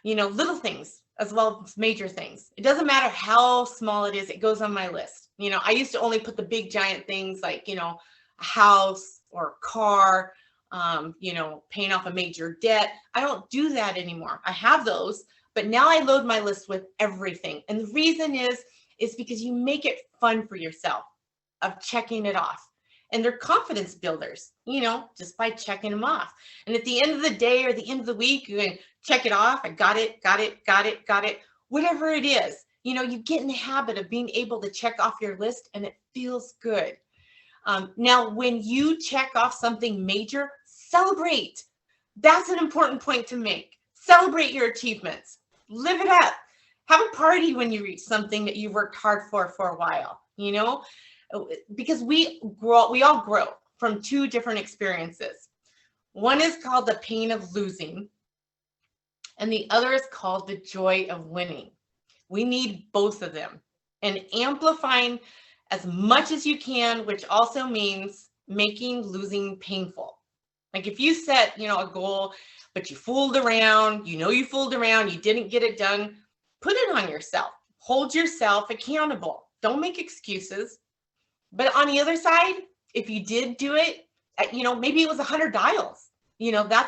little things as well as major things. It doesn't matter how small it is, it goes on my list. I used to only put the big giant things like, a house or a car, paying off a major debt. I don't do that anymore. I have those, but now I load my list with everything. And the reason is because you make it fun for yourself of checking it off. And they're confidence builders, just by checking them off. And at the end of the day or the end of the week, you can check it off. I got it. Whatever it is, you get in the habit of being able to check off your list and it feels good. Now, when you check off something major, celebrate. That's an important point to make. Celebrate your achievements. Live it up. Have a party when you reach something that you worked hard for a while, because we all grow from 2 different experiences. One is called the pain of losing, and the other is called the joy of winning. We need both of them, and amplifying as much as you can, which also means making losing painful. Like if you set, a goal, but you fooled around, you didn't get it done, put it on yourself. Hold yourself accountable. Don't make excuses. But on the other side, if you did do it, maybe it was 100 dials.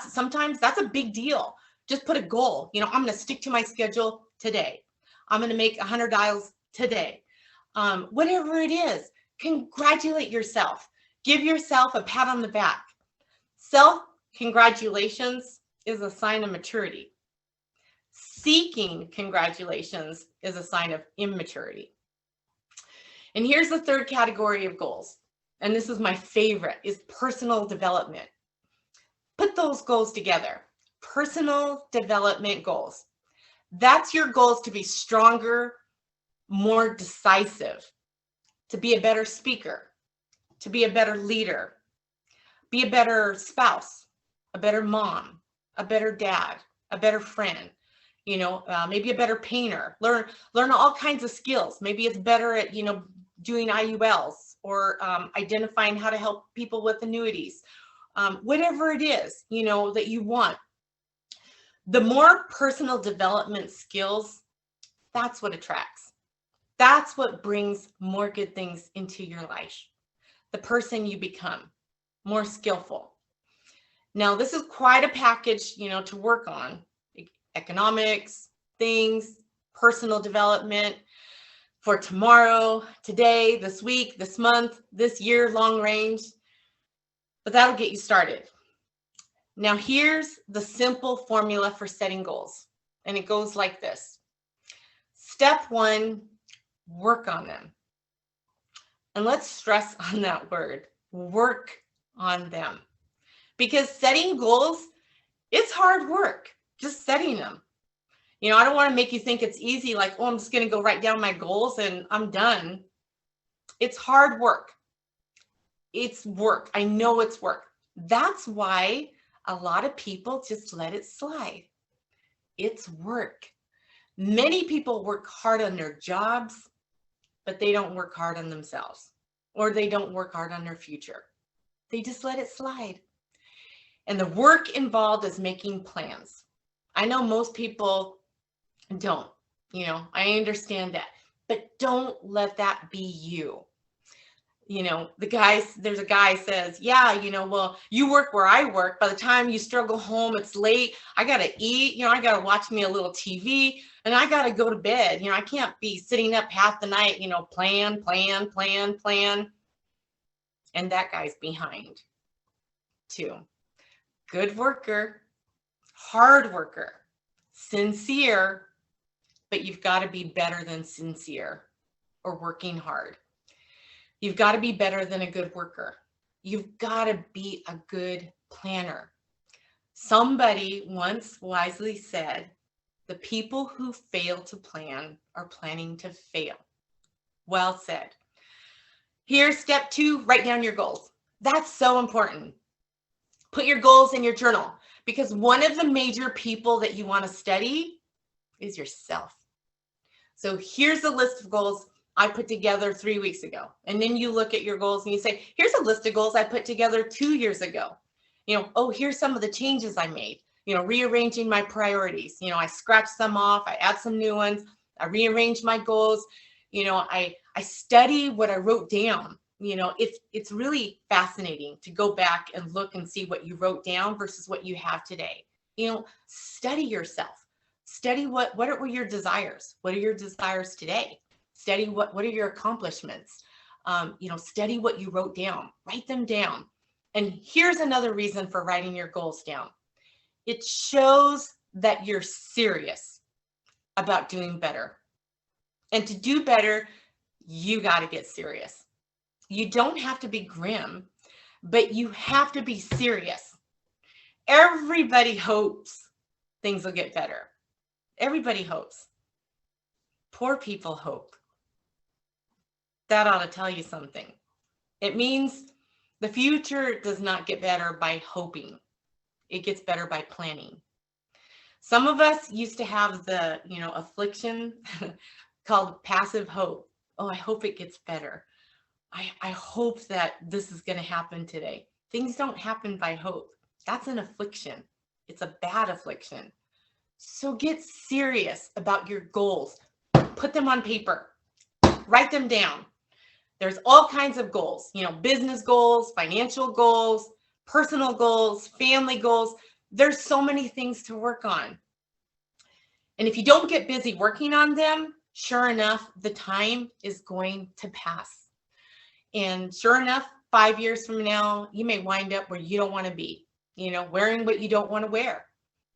Sometimes that's a big deal. Just put a goal. I'm going to stick to my schedule today. I'm going to make 100 dials today. Whatever it is, congratulate yourself. Give yourself a pat on the back. Self-congratulations is a sign of maturity. Seeking congratulations is a sign of immaturity. And here's the third category of goals. And this is my favorite, is personal development. Put those goals together. Personal development goals. That's your goals to be stronger, more decisive, to be a better speaker, to be a better leader, be a better spouse, a better mom, a better dad, a better friend, maybe a better painter, learn all kinds of skills. Maybe it's better at, doing IULs or identifying how to help people with annuities, whatever it is, that you want. The more personal development skills, that's what attracts. That's what brings more good things into your life. The person you become, more skillful. Now, this is quite a package, to work on. Economics, things, personal development for tomorrow, today, this week, this month, this year, long range. But that'll get you started. Now, here's the simple formula for setting goals. And it goes like this. Step 1, work on them. And let's stress on that word, work on them. Because setting goals, it's hard work, just setting them. You know, I don't want to make you think it's easy, like, oh, I'm just going to go write down my goals and I'm done. It's hard work. It's work. I know it's work. That's why a lot of people just let it slide. It's work. Many people work hard on their jobs, but they don't work hard on themselves, or they don't work hard on their future. They just let it slide. And the work involved is making plans. I know most people don't, you know, I understand that, but don't let that be you. You know, there's a guy says, yeah, you know, well, you work where I work. By the time you struggle home, it's late. I got to eat, you know, I got to watch me a little TV and I got to go to bed. You know, I can't be sitting up half the night, you know, plan. And that guy's behind too. Good worker, hard worker, sincere, but you've got to be better than sincere or working hard. You've got to be better than a good worker. You've got to be a good planner. Somebody once wisely said, the people who fail to plan are planning to fail. Well said. Here's step 2, write down your goals. That's so important. Put your goals in your journal, because one of the major people that you want to study is yourself. So here's a list of goals I put together 3 weeks ago. And then you look at your goals and you say, here's a list of goals I put together 2 years ago. You know, oh, here's some of the changes I made, you know, rearranging my priorities. You know, I scratched some off, I add some new ones, I rearrange my goals. You know, I study what I wrote down. You know, it's really fascinating to go back and look and see what you wrote down versus what you have today. You know, study yourself. Study what are your desires? What are your desires today? Study what are your accomplishments? You know, study what you wrote down. Write them down. And here's another reason for writing your goals down. It shows that you're serious about doing better. And to do better, you got to get serious. You don't have to be grim, but you have to be serious. Everybody hopes things will get better. Everybody hopes. Poor people hope. That ought to tell you something. It means the future does not get better by hoping. It gets better by planning. Some of us used to have the, you know, affliction called passive hope. Oh, I hope it gets better. I hope that this is going to happen today. Things don't happen by hope. That's an affliction. It's a bad affliction. So get serious about your goals. Put them on paper. Write them down. There's all kinds of goals, you know, business goals, financial goals, personal goals, family goals. There's so many things to work on. And if you don't get busy working on them, sure enough, the time is going to pass. And sure enough, 5 years from now, you may wind up where you don't want to be, you know, wearing what you don't want to wear,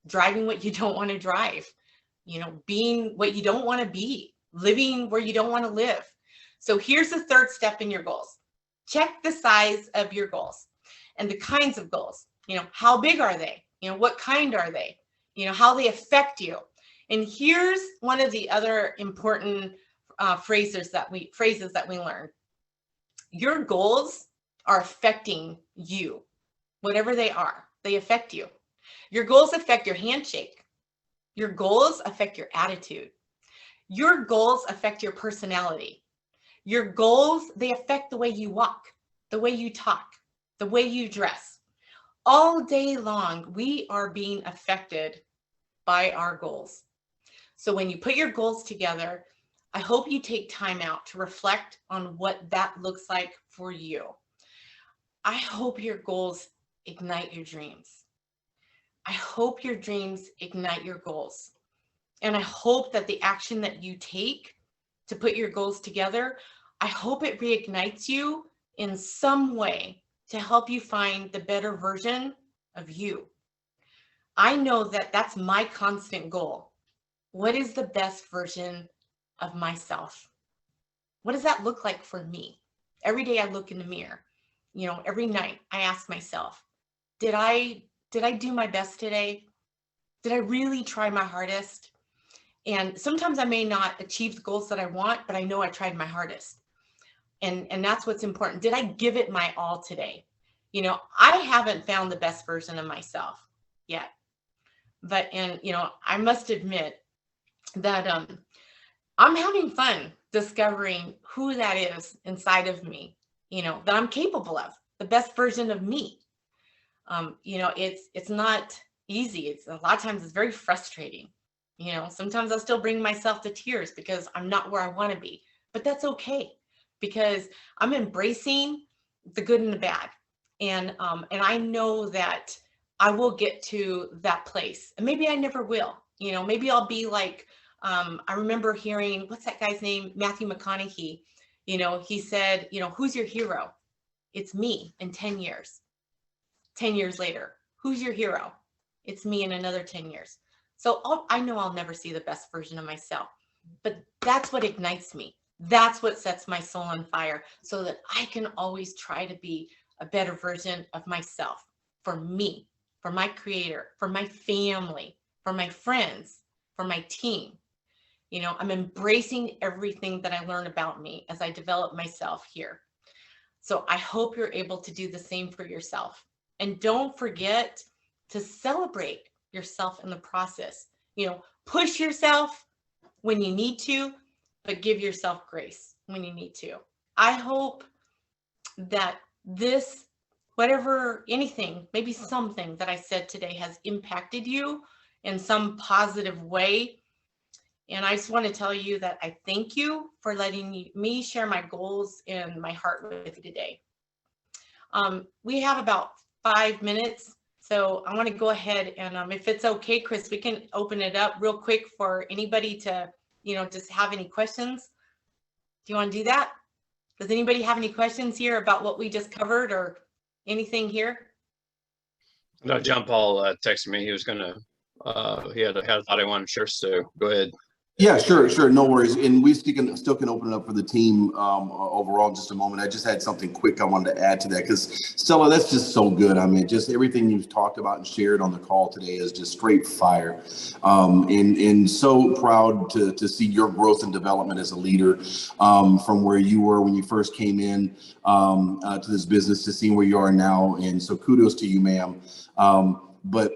driving what you don't want to drive, you know, being what you don't want to be, living where you don't want to live. So here's the third step in your goals. Check the size of your goals and the kinds of goals. You know, how big are they? You know, what kind are they? You know, how they affect you. And here's one of the other important phrases that we learn. Your goals are affecting you, whatever they are. They affect you. Your goals affect your handshake. Your goals affect your attitude. Your goals affect your personality. Your goals, they affect the way you walk, the way you talk, the way you dress. All day long, we are being affected by our goals. So when you put your goals together, I hope you take time out to reflect on what that looks like for you. I hope your goals ignite your dreams. I hope your dreams ignite your goals. And I hope that the action that you take to put your goals together, I hope it reignites you in some way to help you find the better version of you. I know that that's my constant goal. What is the best version of myself? What does that look like for me? Every day I look in the mirror. You know, every night I ask myself, did I do my best today? Did I really try my hardest? And sometimes I may not achieve the goals that I want, but I know I tried my hardest. And that's what's important. Did I give it my all today? You know, I haven't found the best version of myself yet. But, and, you know, I must admit that I'm having fun discovering who that is inside of me, you know, that I'm capable of, the best version of me. You know, it's not easy. It's a lot of times it's very frustrating. You know, sometimes I'll still bring myself to tears because I'm not where I want to be, but that's okay because I'm embracing the good and the bad. And I know that I will get to that place, and maybe I never will. You know, maybe I'll be like, I remember hearing, what's that guy's name? Matthew McConaughey. You know, he said, you know, who's your hero? It's me in 10 years. 10 years later, who's your hero? It's me in another 10 years. So I know I'll never see the best version of myself, but that's what ignites me. That's what sets my soul on fire so that I can always try to be a better version of myself for me, for my creator, for my family, for my friends, for my team. You know, I'm embracing everything that I learn about me as I develop myself here. So I hope you're able to do the same for yourself. And don't forget to celebrate yourself in the process. You know, push yourself when you need to, but give yourself grace when you need to. I hope that this, whatever, anything, maybe something that I said today has impacted you in some positive way. And I just want to tell you that I thank you for letting me share my goals and my heart with you today. We have about 5 minutes. So I want to go ahead and if it's okay, Chris, we can open it up real quick for anybody to, you know, just have any questions. Do you want to do that? Does anybody have any questions here about what we just covered or anything here? No, John Paul texted me. He was going to, he had a thought I wanted to share. So go ahead. Yeah, sure. No worries. And we still can open it up for the team overall in just a moment. I just had something quick I wanted to add to that because Stella, that's just so good. I mean, just everything you've talked about and shared on the call today is just straight fire. And so proud to see your growth and development as a leader from where you were when you first came in to this business to seeing where you are now. And so kudos to you, ma'am. But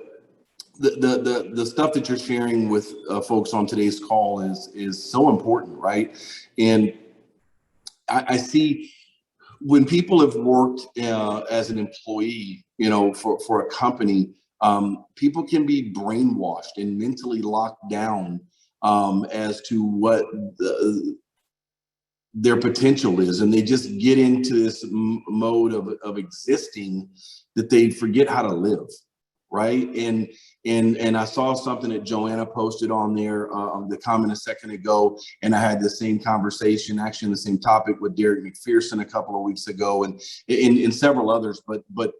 the stuff that you're sharing with folks on today's call is so important, right? And I see when people have worked as an employee, you know, for a company, people can be brainwashed and mentally locked down as to what their potential is, and they just get into this mode of existing that they forget how to live. Right. And I saw something that Joanna posted on there, the comment a second ago, and I had the same conversation, actually, in the same topic with Derek McPherson a couple of weeks ago, and several others. But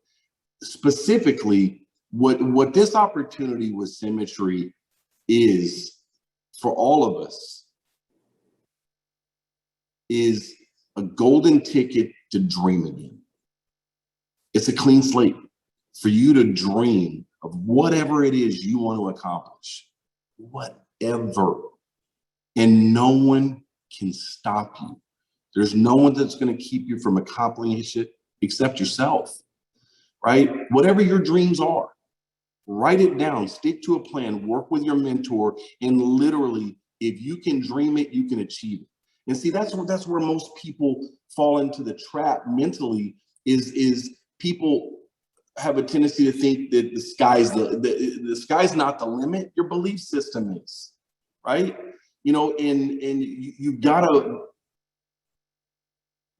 specifically, what this opportunity with Symmetry is for all of us is a golden ticket to dream again. It's a clean slate for you to dream of whatever it is you want to accomplish, whatever. And no one can stop you. There's no one that's going to keep you from accomplishing it except yourself, right? Whatever your dreams are, write it down, stick to a plan, work with your mentor, and literally, if you can dream it, you can achieve it. And see, that's where most people fall into the trap mentally is people have a tendency to think that the sky's not the limit. Your belief system is, right? You know, and you gotta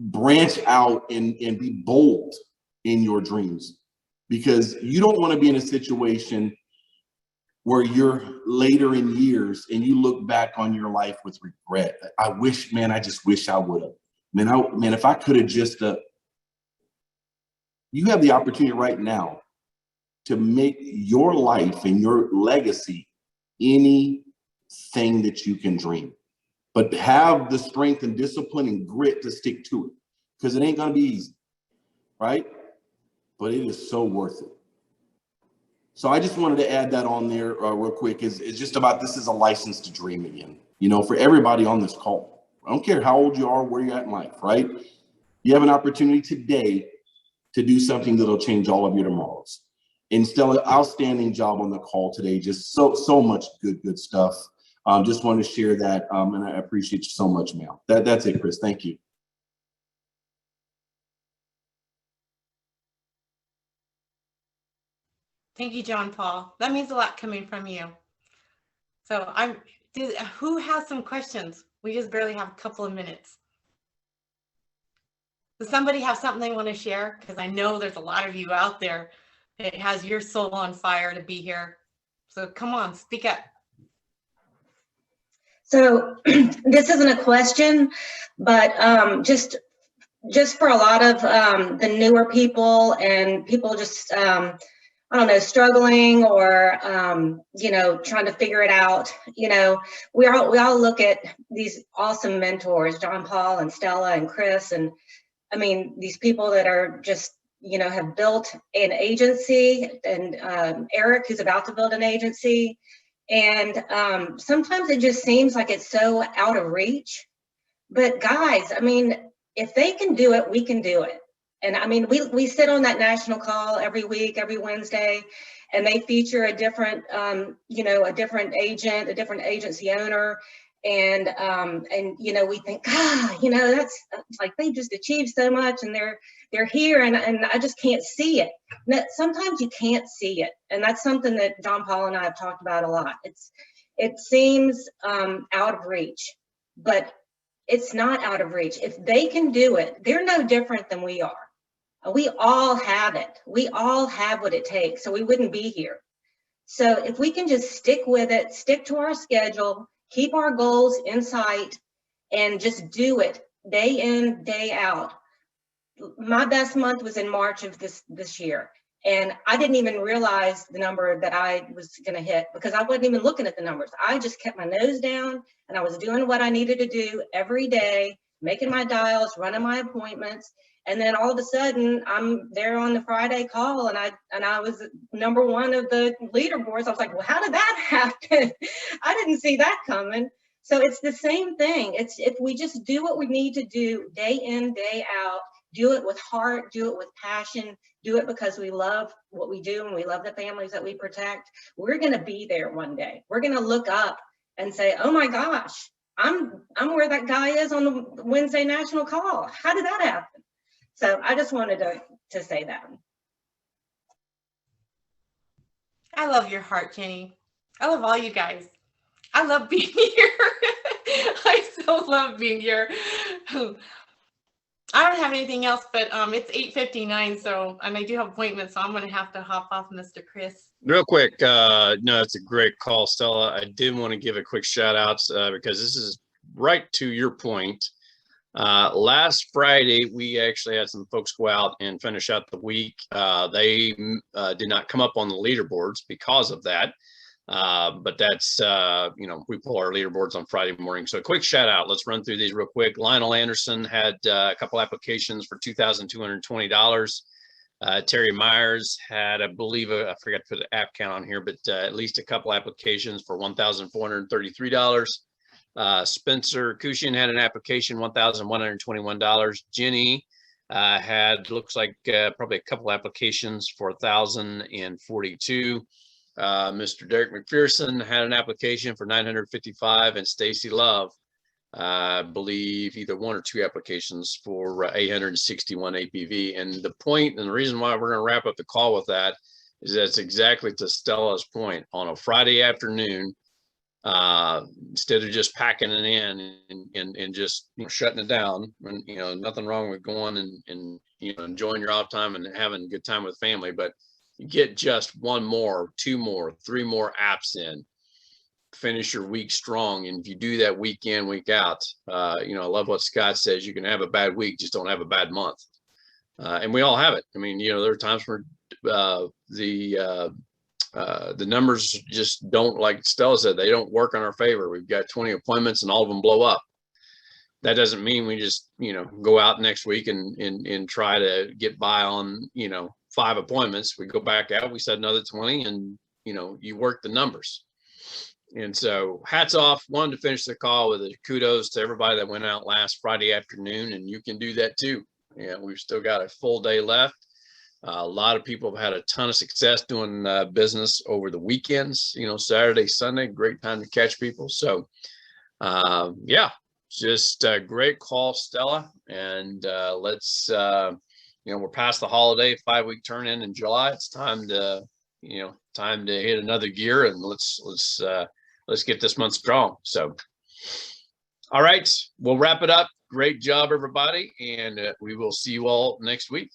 branch out and be bold in your dreams, because you don't want to be in a situation where you're later in years and you look back on your life with regret. I just wish I would have. Man, if I could have just you have the opportunity right now to make your life and your legacy anything that you can dream. But have the strength and discipline and grit to stick to it, because it ain't gonna be easy, right? But it is so worth it. So I just wanted to add that on there real quick. Is just about this is a license to dream again. You know, for everybody on this call, I don't care how old you are, where you're at in life, right? You have an opportunity today to do something that'll change all of your tomorrows. And Stella, outstanding job on the call today. Just so much good stuff. Just wanted to share that, and I appreciate you so much, ma'am. That's it, Chris. Thank you. Thank you, John Paul. That means a lot coming from you. So who has some questions? We just barely have a couple of minutes. Does somebody have something they want to share? Because I know there's a lot of you out there that has your soul on fire to be here. So come on, speak up. So this isn't a question, but just for a lot of the newer people and people just, I don't know, struggling or, you know, trying to figure it out. You know, we all look at these awesome mentors, John Paul and Stella and Chris. And I mean, these people that are just, you know, have built an agency, and Eric, who's about to build an agency. And sometimes it just seems like it's so out of reach. But guys, I mean, if they can do it, we can do it. And I mean, we sit on that national call every week, every Wednesday, and they feature a different, you know, a different agent, a different agency owner. And you know, we think, you know, that's like they just achieved so much, and they're here, and I just can't see it. Sometimes you can't see it, and that's something that John Paul and I have talked about a lot. It seems out of reach, but it's not out of reach. If they can do it, they're no different than we are. We all have it. We all have what it takes, so we wouldn't be here. So if we can just stick with it, stick to our schedule, keep our goals in sight, and just do it day in, day out. My best month was in March of this year, and I didn't even realize the number that I was going to hit because I wasn't even looking at the numbers. I just kept my nose down, and I was doing what I needed to do every day, making my dials, running my appointments. And then all of a sudden, I'm there on the Friday call, and I was number one of the leaderboards. I was like, well, how did that happen? I didn't see that coming. So it's the same thing. It's if we just do what we need to do day in, day out, do it with heart, do it with passion, do it because we love what we do and we love the families that we protect, we're going to be there one day. We're going to look up and say, oh my gosh, I'm where that guy is on the Wednesday national call. How did that happen? So I just wanted to say that. I love your heart, Jenny. I love all you guys. I love being here. I so love being here. I don't have anything else, but it's 8:59, so, and I do have appointments, so I'm going to have to hop off, Mr. Chris. Real quick, no, it's a great call, Stella. I did want to give a quick shout out because this is right to your point. Last Friday, we actually had some folks go out and finish out the week. They did not come up on the leaderboards because of that. But that's, you know, we pull our leaderboards on Friday morning. So a quick shout out. Let's run through these real quick. Lionel Anderson had a couple applications for $2,220. Terry Myers had, I believe, I forgot to put the app count on here, but at least a couple applications for $1,433. Spencer Cushion had an application, $1,121. Jenny had, looks like probably a couple applications for $1,042. Mr. Derek McPherson had an application for $955, and Stacy Love, I believe, either one or two applications for 861 APV. And the point and the reason why we're going to wrap up the call with that is that's exactly to Stella's point. On a Friday afternoon, instead of just packing it in and just, you know, shutting it down, and, you know, nothing wrong with going and you know, enjoying your off time and having a good time with family, but you get just one more, two more, three more apps in, finish your week strong. And if you do that week in, week out, you know, I love what Scott says, you can have a bad week, just don't have a bad month. And we all have it. I mean, you know, there are times where the numbers just don't, like Stella said, they don't work in our favor. We've got 20 appointments and all of them blow up. That doesn't mean we just, you know, go out next week and try to get by on, you know, 5 appointments. We go back out, we set another 20, and you work the numbers. And so hats off. Wanted to finish the call with a kudos to everybody that went out last Friday afternoon, and you can do that too. Yeah, we've still got a full day left. A lot of people have had a ton of success doing business over the weekends, Saturday, Sunday, great time to catch people. So yeah, just a great call, Stella. And let's, we're past the holiday, 5-week turn in July. It's time to, time to hit another gear, and let's get this month strong. So, all right, we'll wrap it up. Great job, everybody. And we will see you all next week.